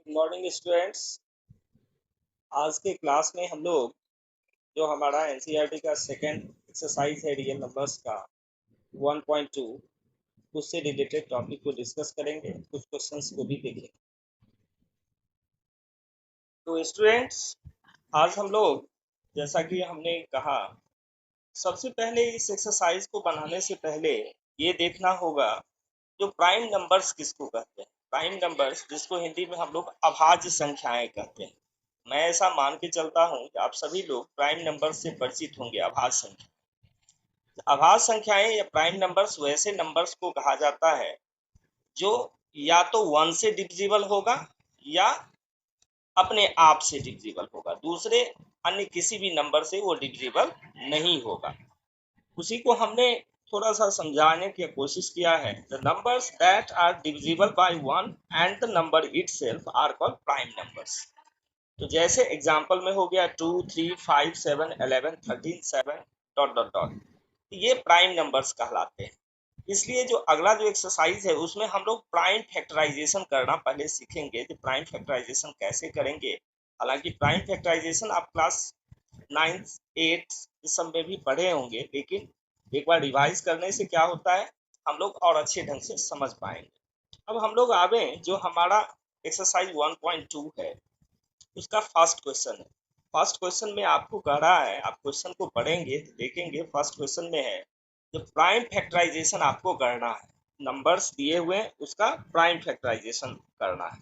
Morning students. आज के class में हम लोग जो हमारा एनसीईआरटी का सेकंड एक्सरसाइज है रियल नंबर्स का 1.2 उससे रिलेटेड टॉपिक को डिस्कस करेंगे, कुछ क्वेश्चंस को भी देखेंगे। तो स्टूडेंट्स, आज हम लोग जैसा कि हमने कहा, सबसे पहले इस एक्सरसाइज को बनाने से पहले ये देखना होगा जो प्राइम नंबर्स किसको कहते हैं। प्राइम नंबर्स जिसको हिंदी में हम लोग अभाज्य संख्याएं कहते हैं। मैं ऐसा मान के चलता हूं कि आप सभी लोग प्राइम नंबर से परिचित होंगे। अभाज्य संख्या, अभाज्य संख्याएं या प्राइम नंबर्स वैसे नंबर्स को कहा जाता है जो या तो 1 से डिविजिबल होगा या अपने आप से डिविजिबल होगा, दूसरे अन्य किसी भी नंबर से वो डिविजिबल नहीं होगा। उसी को हमने थोड़ा सा समझाने की कोशिश किया है। The numbers that are divisible by 1 and the number itself are called prime numbers. तो जैसे एग्जांपल में हो गया 2, 3, 5, 7, 11, 13, 7 डॉट डॉट डॉट, ये प्राइम नंबर्स कहलाते हैं। इसलिए जो अगला जो एक्सरसाइज है उसमें हम लोग प्राइम फैक्टराइजेशन करना पहले सीखेंगे। कि प्राइम फैक्टराइजेशन कैसे करेंगे। हालांकि प्राइम फैक्टराइजेशन आप क्लास 9th 8th इस सब में भी पढ़े होंगे, लेकिन एक बार रिवाइज करने से क्या होता है, हम लोग और अच्छे ढंग से समझ पाएंगे। अब हम लोग आगे जो हमारा एक्सरसाइज 1.2 है उसका फर्स्ट क्वेश्चन है। फर्स्ट क्वेश्चन में आपको कह रहा है, आप क्वेश्चन को पढ़ेंगे तो देखेंगे फर्स्ट क्वेश्चन में है जो प्राइम फैक्टराइजेशन आपको करना है। नंबर्स दिए हुए हैं, उसका प्राइम फैक्टराइजेशन करना है।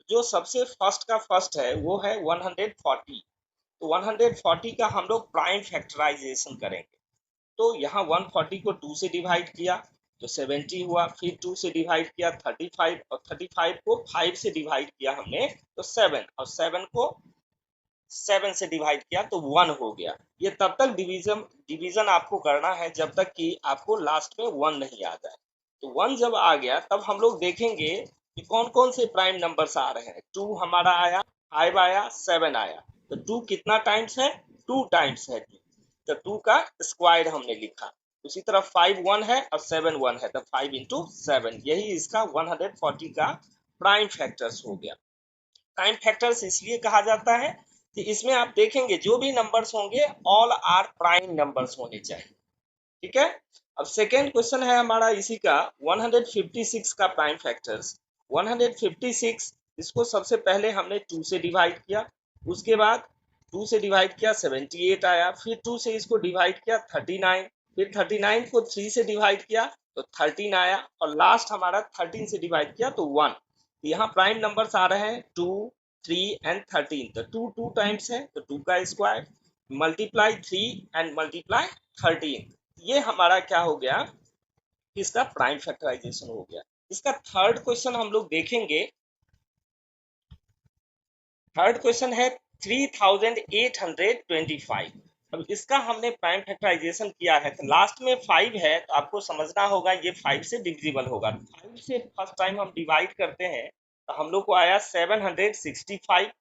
जो सबसे फर्स्ट का फर्स्ट है वो है 140। तो 140 का हम लोग प्राइम फैक्टराइजेशन करेंगे। तो यहाँ 140 को 2 से डिवाइड किया तो 70 हुआ, फिर 2 से डिवाइड किया 35, और 35 को 5 से डिवाइड किया हमने तो 7, और 7 को 7 से डिवाइड किया तो 1 हो गया। ये तब तक डिवीजन डिवीजन आपको करना है जब तक कि आपको लास्ट में 1 नहीं आ जाए। तो 1 जब आ गया तब हम लोग देखेंगे कि कौन कौन से प्राइम नंबर्स आ रहे हैं। 2 हमारा आया, 5 आया, 7 आया। तो 2 कितना टाइम्स है, 2 टाइम्स है। तो 2 का स्क्वायर हमने लिखा। उसी तरह 5 1 है और 7 1 है, तो 5 इंटू 7, यही इसका 140 का प्राइम फैक्टर्स हो गया। प्राइम फैक्टर्स इसलिए कहा जाता है कि इसमें आप देखेंगे जो भी नंबर्स होंगे ऑल आर प्राइम नंबर्स होने चाहिए। ठीक है। अब सेकेंड क्वेश्चन है हमारा इसी का 156 का प्राइम फैक्टर्स। 156 इसको सबसे पहले हमने 2 से डिवाइड किया, उसके बाद 2 से डिवाइड किया 78 आया, फिर 2 से इसको डिवाइड किया 39, फिर 39 को 3 से डिवाइड किया तो 13 आया, और लास्ट हमारा 13 से डिवाइड किया तो 1। यहाँ प्राइम नंबर्स आ रहे हैं 2, 3 एंड 13। तो 2 2 टाइम्स है तो 2 का स्क्वायर, मल्टीप्लाई 3 एंड मल्टीप्लाई 13, ये हमारा क्या हो गया, इसका प्राइम फैक्टराइजेशन हो गया। इसका थर्ड क्वेश्चन हम लोग देखेंगे। थर्ड क्वेश्चन है 3825। अब इसका हमने प्राइम फैक्टराइजेशन किया है तो लास्ट में 5 है, तो आपको समझना होगा ये 5 से डिविजिबल होगा। 5 से फर्स्ट टाइम हम डिवाइड करते हैं तो हम लोग को आया 765,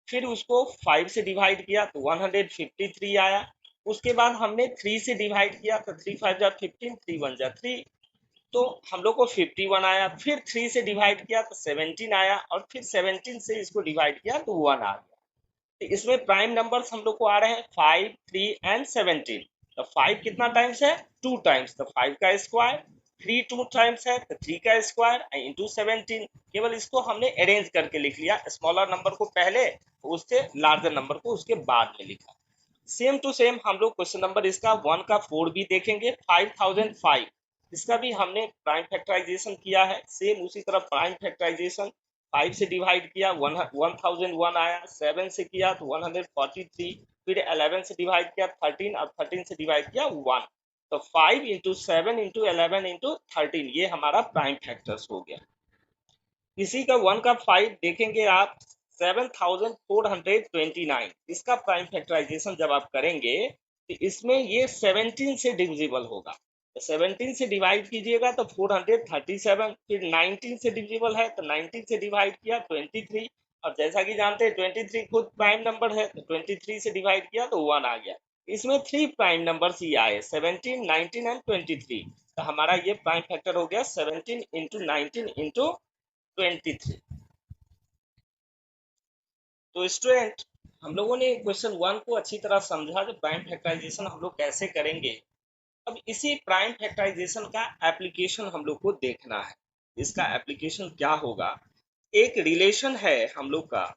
फिर उसको 5 से डिवाइड किया तो 153 आया। उसके बाद हमने 3 से डिवाइड किया तो 3 5 जा 15, 3 1 जा 3, तो हम लोग को 51 आया। फिर 3 से डिवाइड किया तो 17 आया, और फिर 17 से इसको डिवाइड किया तो 1 आ गया। तो इसमें प्राइम नंबर्स हम लोग को आ रहे हैं 5, 3 एंड 17। तो 5 कितना टाइम्स है, 2 टाइम्स, तो 5 का स्क्वायर, 3 2 टाइम्स है तो 3 का स्क्वायर इंटू 17। केवल इसको हमने अरेंज करके लिख लिया, स्मॉलर नंबर को पहले, उससे लार्जर नंबर को उसके बाद में लिखा। सेम टू सेम हम लोग क्वेश्चन नंबर इसका 1 का 4 भी देखेंगे। 5005 इसका भी हमने प्राइम फैक्टराइजेशन किया है। सेम उसी तरह प्राइम फैक्टराइजेशन 5 से डिवाइड किया 1001 आया, 7 से किया तो 143, फिर 11 से डिवाइड किया 13, और 13 से डिवाइड किया 1। तो 5 इंटू 7 इंटू 11 इंटू 13, ये हमारा प्राइम फैक्टर्स हो गया। इसी का 1 का 5 देखेंगे आप 7429, इसका प्राइम फैक्टराइजेशन जब आप करेंगे तो इसमें ये 17 से डिविजिबल होगा। तो 17 से डिवाइड कीजिएगा तो 437, फिर 19 से डिविजिबल है तो 19 से डिवाइड किया 23, और जैसा कि जानते हैं 23 खुद प्राइम नंबर है तो 23 से डिवाइड किया तो 1 आ गया। इसमें 3 प्राइम नंबर्स ही आए, 17, 19 एंड 23। तो हमारा ये प्राइम फैक्टर हो गया 17 इंटू 19 इंटू 23। तो स्टूडेंट, हम लोगों ने क्वेश्चन 1 को अच्छी तरह समझा, जो प्राइम फैक्टराइजेशन हम लोग कैसे करेंगे। अब इसी प्राइम फैक्टराइजेशन का एप्लीकेशन हम लोग को देखना है। इसका एप्लीकेशन क्या होगा? एक रिलेशन है हम लोग का,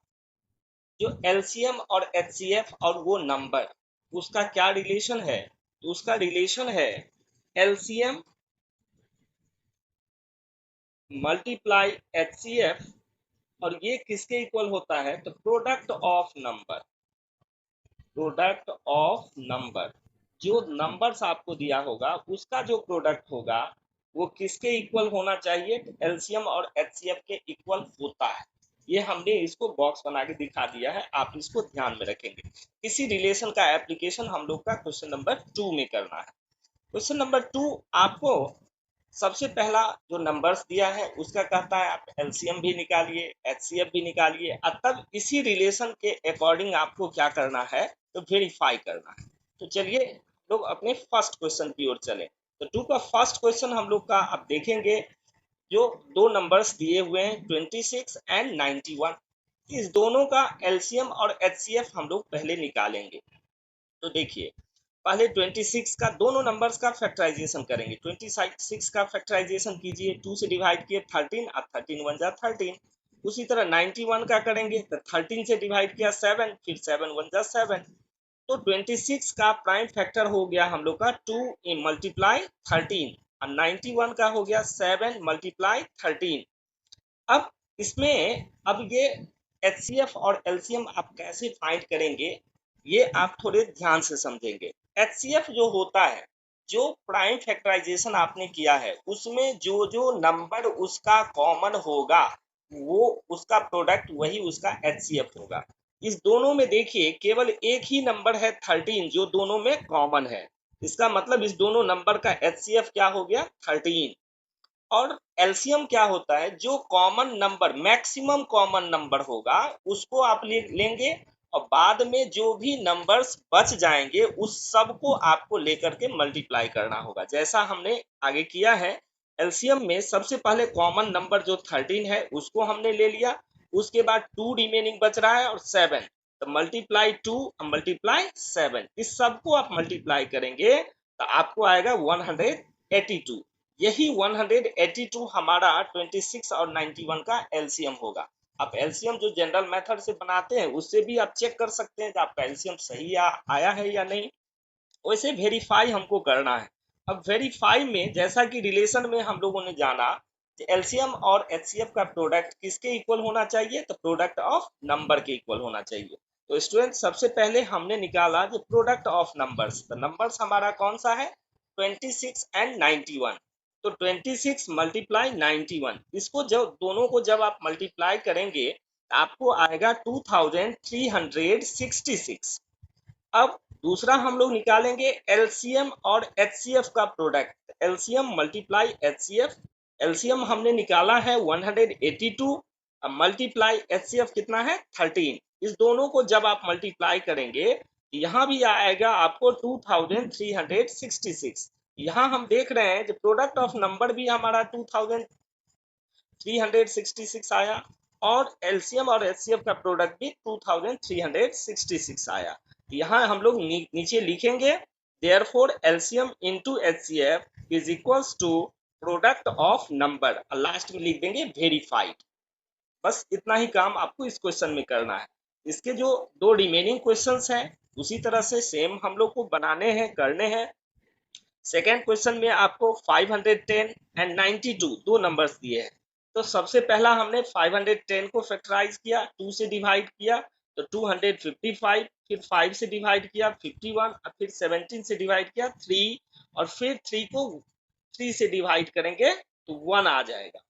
जो एलसीएम और एचसीएफ और वो नंबर, उसका क्या रिलेशन है? तो उसका रिलेशन है एलसीएम मल्टीप्लाई एचसीएफ, और ये किसके इक्वल होता है? तो product of number. Product of number, जो नंबर्स आपको दिया होगा उसका जो प्रोडक्ट होगा वो किसके इक्वल होना चाहिए? एलसीएम और एचसीएफ के इक्वल होता है। ये हमने इसको बॉक्स बना के दिखा दिया है, आप इसको ध्यान में रखेंगे। इसी रिलेशन का एप्लीकेशन हम लोग का क्वेश्चन नंबर 2 में करना है। क्वेश्चन नंबर 2 आपको सबसे पहला जो नंबर्स दिया है उसका कहता है आप एलसीएम भी निकालिए, एचसीएफ भी निकालिए, और तब इसी रिलेशन के अकॉर्डिंग आपको क्या करना है? तो वेरीफाई करना है। तो चलिए लोग अपने फर्स्ट क्वेश्चन की ओर चले। तो 2 का फर्स्ट क्वेश्चन हम लोग का आप देखेंगे, जो दो नंबर्स दिए हुए हैं 26 एंड 91, इस दोनों का एलसीएम और एचसीएफ हम लोग पहले निकालेंगे। तो देखिए, पहले 26 का दोनों नंबर्स का फैक्टराइजेशन करेंगे। 26 का फैक्टराइजेशन कीजिए, 2 से डिवाइड किए 13 और 13 1 जा 13। उसी तरह 91 का करेंगे तो 13 से डिवाइड किया 7, फिर 7 1 जा 7। तो 26 का प्राइम फैक्टर हो गया हम लोग का 2 इन मल्टीप्लाई 13, और 91 का हो गया 7 मल्टीप्लाई 13। अब इसमें अब ये एचसीएफ और एलसीएम आप कैसे फाइंड करेंगे, ये आप थोड़े ध्यान से समझेंगे। एचसीएफ जो होता है, जो प्राइम फैक्टराइजेशन आपने किया है उसमें जो जो नंबर उसका कॉमन होगा वो उसका प्रोडक्ट वही उसका एचसीएफ होगा। इस दोनों में देखिए केवल एक ही नंबर है 13 जो दोनों में कॉमन है। इसका मतलब इस दोनों नंबर का एचसीएफ क्या हो गया? 13। और एलसीएम क्या होता है? जो common number, maximum common number होगा उसको आप लेंगे, और बाद में जो भी नंबर्स बच जाएंगे उस सब को आपको लेकर के मल्टीप्लाई करना होगा, जैसा हमने आगे किया है। एलसीएम में सबसे पहले कॉमन नंबर जो 13 है उसको हमने ले लिया, उसके बाद 2 रिमेनिंग बच रहा है और 7, तो मल्टीप्लाई 2 मल्टीप्लाई 7, इस सब को आप मल्टीप्लाई करेंगे तो आपको आएगा 182। यही 182 हमारा 26 और 91 का एलसीएम होगा। आप एलसीएम जो जनरल मेथड से बनाते हैं उससे भी आप चेक कर सकते हैं कि आपका एलसीएम सही आया है या नहीं। वैसे वेरीफाई हमको करना है। अब वेरीफाई में जैसा कि रिलेशन में हम लोगों ने जाना कि एलसीएम और एचसीएफ का प्रोडक्ट किसके इक्वल होना चाहिए? तो प्रोडक्ट ऑफ नंबर के इक्वल होना चाहिए। तो स्टूडेंट, सबसे पहले हमने निकाला जो प्रोडक्ट ऑफ नंबर्स, तो नंबर्स हमारा कौन सा है? 26 एंड 91। तो 26 मल्टीप्लाई 91, इसको जब दोनों को जब आप मल्टीप्लाई करेंगे आपको आएगा 2366। अब दूसरा हम लोग निकालेंगे एलसीएम और एचसीएफ का product, LCM multiply HCF. LCM हमने निकाला है 182, मल्टीप्लाई एचसीएफ कितना है? 13। इस दोनों को जब आप मल्टीप्लाई करेंगे यहाँ भी आएगा आपको 2366। यहाँ हम देख रहे हैं कि प्रोडक्ट ऑफ नंबर भी हमारा 2366 आया, और एलसीएम और एचसीएफ का प्रोडक्ट भी 2366 आया। यहाँ हम लोग नीचे लिखेंगे therefore LCM into HCF is equals to product of number, last में लिख देंगे वेरीफाइड। बस इतना ही काम आपको इस क्वेश्चन में करना है। इसके जो दो रिमेनिंग क्वेश्चंस हैं उसी तरह से सेम हम लोग को बनाने हैं, करने हैं। सेकेंड क्वेश्चन में आपको 510 एंड 92 दो नंबर्स दिए हैं। तो सबसे पहला हमने 510 को फैक्टराइज किया, 2 से डिवाइड किया तो 255, फिर 5 से डिवाइड किया 51, और फिर 17 से डिवाइड किया 3, और फिर 3 को 3 से डिवाइड करेंगे तो 1 आ जाएगा।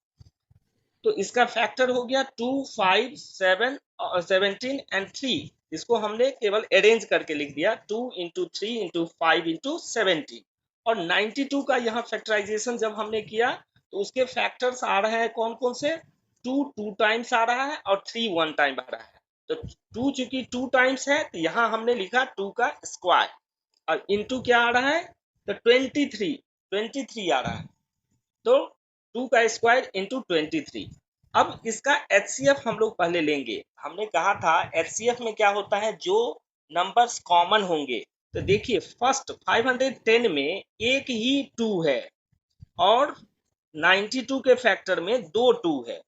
तो इसका फैक्टर हो गया 2 5 7 और 17 एंड 3। इसको हमने केवल अरेंज करके लिख दिया 2 इंटू 3 इंटू 5 इंटू 17। और 92 का यहाँ फैक्टराइजेशन जब हमने किया तो उसके फैक्टर्स आ रहे हैं कौन कौन से? 2 2 टाइम्स आ रहा है और 3 1 टाइम आ रहा है। तो 2 चूंकि 2 टाइम्स है तो यहाँ हमने लिखा 2 का स्क्वायर, और इंटू क्या आ रहा है? तो 23 आ रहा है। तो 2 का स्क्वायर इंटू 23। अब इसका HCF हम लोग पहले लेंगे। हमने कहा था HCF में क्या होता है, जो नंबर्स कॉमन होंगे। तो देखिए फर्स्ट 510 में एक ही 2 है और 92 के फैक्टर में 2 2 है।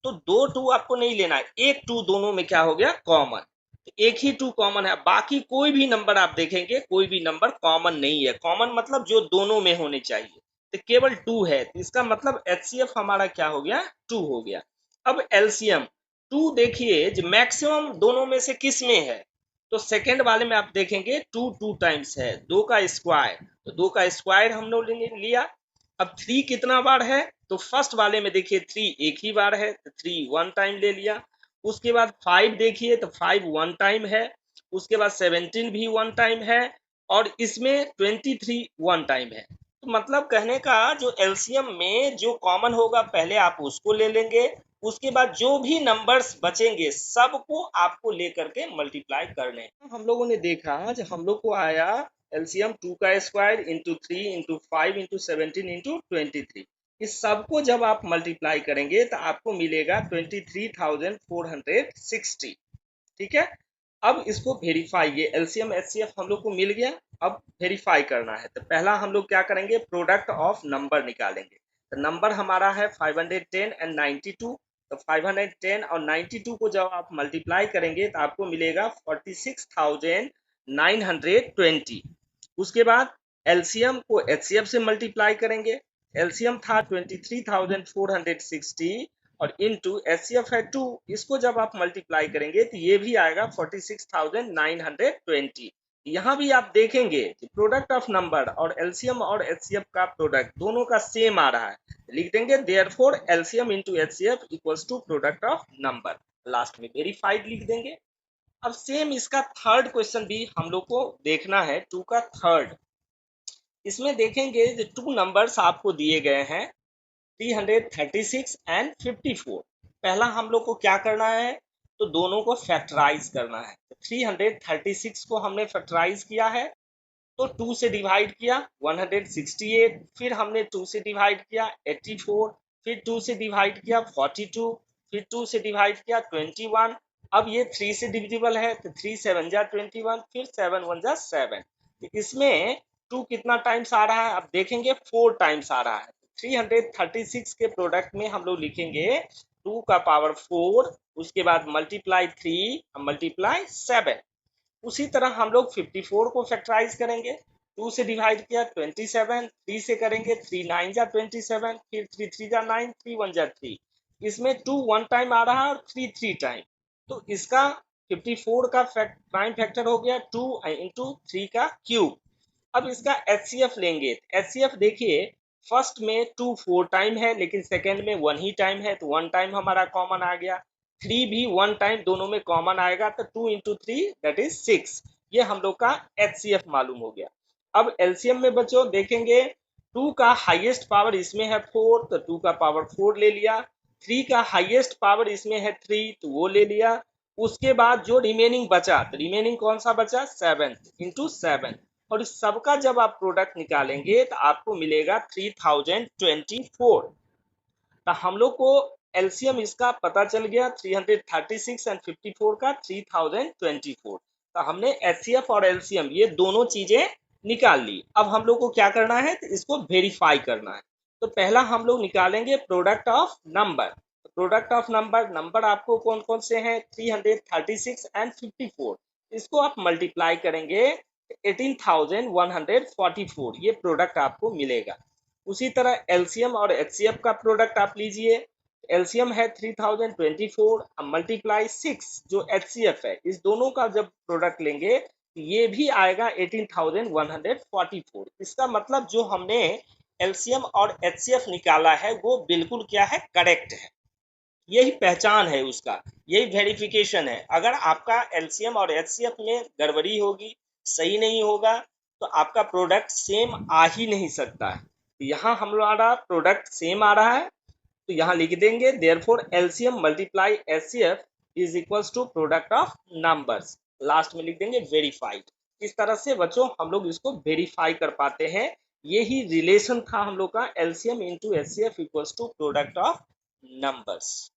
तो 2 2 आपको नहीं लेना है, एक 2 दोनों में क्या हो गया, कॉमन। तो एक ही 2 कॉमन है, बाकी कोई भी नंबर आप देखेंगे कोई भी नंबर कॉमन नहीं है। कॉमन मतलब जो दोनों में होने चाहिए, तो केवल 2 है। तो इसका मतलब HCF हमारा क्या हो गया, 2 हो गया। अब LCM 2 देखिए जो मैक्सिमम दोनों में से किस में है, तो सेकंड वाले में आप देखेंगे 2 2 टाइम्स है, 2 का स्क्वायर। तो 2 का स्क्वायर हम लोग लिया। अब 3 कितना बार है, तो फर्स्ट वाले में देखिए 3 एक ही बार है, तो 3 वन टाइम ले लिया। उसके बाद 5 देखिए तो 5 वन टाइम है। उसके बाद 17 भी वन टाइम है और इसमें 23 वन टाइम है। तो मतलब कहने का जो एलसीएम में जो कॉमन होगा पहले आप उसको ले लेंगे, उसके बाद जो भी नंबर्स बचेंगे सबको आपको लेकर के मल्टीप्लाई करने हैं। हम लोगों ने देखा जो हम लोग को आया एलसीएम 2 का square into 3 into 5 into 17 into 23। इस सबको जब आप मल्टीप्लाई करेंगे तो आपको मिलेगा 23,460। ठीक है। अब इसको वेरीफाई, ये एलसीएम एचसीएफ हम लोग को मिल गया। अब वेरीफाई करना है तो पहला हम लोग क्या करेंगे, प्रोडक्ट ऑफ नंबर निकालेंगे। तो नंबर हमारा है 510 एंड 92। तो 510 और 92 को जब आप मल्टीप्लाई करेंगे तो आपको मिलेगा 46,920। उसके बाद एलसीएम को एचसीएफ से मल्टीप्लाई करेंगे। एलसीएम था 23,460 और इनटू एचसीएफ है 2। इसको जब आप मल्टीप्लाई करेंगे तो ये भी आएगा 46,920। यहाँ भी आप देखेंगे प्रोडक्ट ऑफ नंबर और एलसीएम और एचसीएफ का प्रोडक्ट दोनों का सेम आ रहा है। लिख देंगे therefore LCM into HCF equals to product of number. Last में वेरीफाइड लिख देंगे। अब सेम इसका थर्ड क्वेश्चन भी हम लोग को देखना है, 2 का थर्ड। इसमें देखेंगे जो 2 नंबर्स आपको दिए गए हैं 336 एंड 54। पहला हम लोग को क्या करना है, तो दोनों को फैक्टराइज करना है। तो 336 को हमने फैक्टराइज किया है तो 2 से डिवाइड किया 168, फिर हमने 2 से डिवाइड किया 84, फिर 2 से डिवाइड किया 42, फिर 2 से डिवाइड किया 21। अब ये 3 से डिविजिबल है तो 3 7 जा 21, फिर 7 1 जा 7। तो इसमें 2 कितना टाइम्स आ रहा है, अब देखेंगे 4 टाइम्स आ रहा है। 336 के प्रोडक्ट में हम लोग लिखेंगे 2 का पावर 4, उसके बाद मल्टीप्लाई 3 मल्टीप्लाई 7। उसी तरह हम लोग 54 को फैक्टराइज करेंगे। 2 से डिवाइड किया 27, 3 से करेंगे 3 9 जा 27, फिर 3 3 जा 9, 3 1 जा 3। इसमें 2 वन टाइम आ रहा है और 3 3 टाइम। तो इसका 54 का प्राइम फैक्टर हो गया 2 इंटू 3 का क्यूब। अब इसका एचसीएफ लेंगे। एचसीएफ देखिए फर्स्ट में 2 4 टाइम है लेकिन सेकंड में 1 ही टाइम है, तो 1 टाइम हमारा कॉमन आ गया। 3 भी 1 टाइम दोनों में कॉमन आएगा तो 2 इंटू 3 दैट इज 6। ये हम लोग का एचसीएफ मालूम हो गया। अब एलसीएम में बच्चों देखेंगे 2 का हाईएस्ट पावर इसमें है 4 तो 2 का पावर 4 ले लिया। 3 का हाईएस्ट पावर इसमें है 3 तो वो ले लिया। उसके बाद जो रिमेनिंग बचा, तो रिमेनिंग कौन सा बचा, 7 इंटू 7। और इस सबका जब आप प्रोडक्ट निकालेंगे तो आपको मिलेगा 3024। तो हम लोग को एलसीएम इसका पता चल गया 336 एंड 54 का 3024। तो हमने एचसीएफ और एलसीएम ये दोनों चीजें निकाल ली। अब हम लोग को क्या करना है, तो इसको वेरीफाई करना है। तो पहला हम लोग निकालेंगे product of number. Product of number, number आपको कौन कौन से हैं 336 एंड 54। इसको आप मल्टीप्लाई करेंगे 18,144, ये प्रोडक्ट आपको मिलेगा। उसी तरह एलसीएम और एचसीएफ का प्रोडक्ट आप लीजिए। एलसीएम है 3024 मल्टीप्लाई 6 जो एचसीएफ है, इस दोनों का जब प्रोडक्ट लेंगे ये भी आएगा 18,144। इसका मतलब जो हमने एलसीएम और एचसीएफ निकाला है वो बिल्कुल क्या है, करेक्ट है। यही पहचान है उसका, यही वेरिफिकेशन है। अगर आपका एलसीएम और एचसीएफ में गड़बड़ी होगी, सही नहीं होगा, तो आपका प्रोडक्ट सेम आ ही नहीं सकता है। तो यहाँ हमारा प्रोडक्ट सेम आ रहा है तो यहाँ लिख देंगे therefore LCM multiply HCF is equals to product of numbers. Last में लिख देंगे वेरीफाइड। इस तरह से बच्चों हम लोग इसको वेरीफाई कर पाते हैं। यही रिलेशन था हम लोग का LCM into HCF equals to product of numbers.